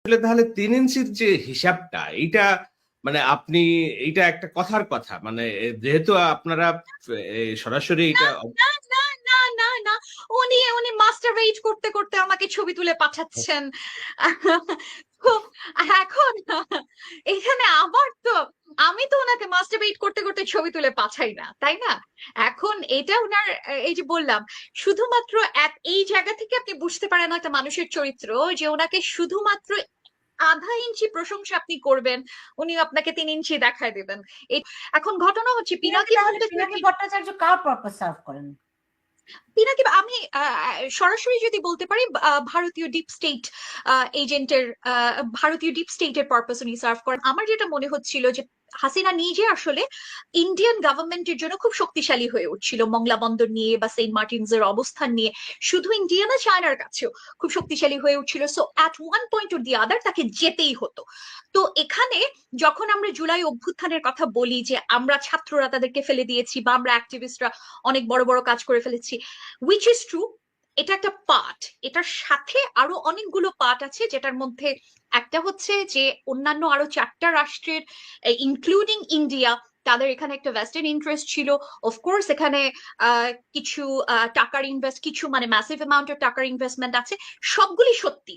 আসলে তাহলে ৩ ইঞ্চির যে হিসাবটা এইটা মানে আপনি এইটা একটা কথার কথা। মানে যেহেতু আপনারা সরাসরি না, এটা না, না, না, না, না। উনি মাস্টারবেট করতে, করতে আমাকে ছবি তুলে পাঠাচ্ছেন। তো এখন এখানে আমি তো উনাকে মাস্টারবেট করতে, করতে ছবি তুলে পাঠাই না, তাই না? এখন এটা উনার এই যে বললাম, শুধুমাত্র এই জায়গা থেকে আপনি বুঝতে পারেন একটা মানুষের চরিত্র, যে ওনাকে শুধুমাত্র আধা ইঞ্চি প্রশংসা আপনি করবেন, উনি আপনাকে ৩ ইঞ্চি দেখায় দেবেন। এখন ঘটনা হচ্ছে পিনাকি তাহলে পিনাকি ভট্টাচার্য কার পারপাস সার্ভ করেন? পিনাকি আমি সরাসরি যদি বলতে পারি, ভারতীয় ডিপ স্টেট এজেন্টের, ভারতীয় ডিপ স্টেটের পারপাস উনি সার্ভ করেন। আমার যেটা মনে হচ্ছিল যে হাসিনা নিজে আসলে ইন্ডিয়ান গভর্নমেন্টের জন্য খুব শক্তিশালী হয়ে উঠছিল, মংলা বন্দর নিয়ে বা সেন্ট মার্টিনস এর অবস্থান নিয়ে, শুধু ইন্ডিয়া না, চায়নার কাছেও খুব শক্তিশালী হয়ে উঠছিল। So at one point or the other তাকে যেতেই হতো। তো এখানে যখন আমরা জুলাই অভ্যুত্থানের কথা বলি যে আমরা ছাত্ররা তাদেরকে ফেলে দিয়েছি বা আমরা অ্যাক্টিভিস্টরা অনেক বড় বড় কাজ করে ফেলেছি, which is true, এটা একটা পার্ট। এটার সাথে আরো অনেকগুলো পার্ট আছে, যেটার মধ্যে একটা হচ্ছে যে অন্যান্য আরো 4টা রাষ্ট্রের, ইনক্লুডিং ইন্ডিয়া, তাদের এখানে একটা ভেস্টেড ইন্টারেস্ট ছিল। অফকোর্স এখানে কিছু টাকার ইনভেস্ট, কিছু মানে ম্যাসিভ অ্যামাউন্ট অফ টাকার ইনভেস্টমেন্ট আছে। সবগুলি সত্যি,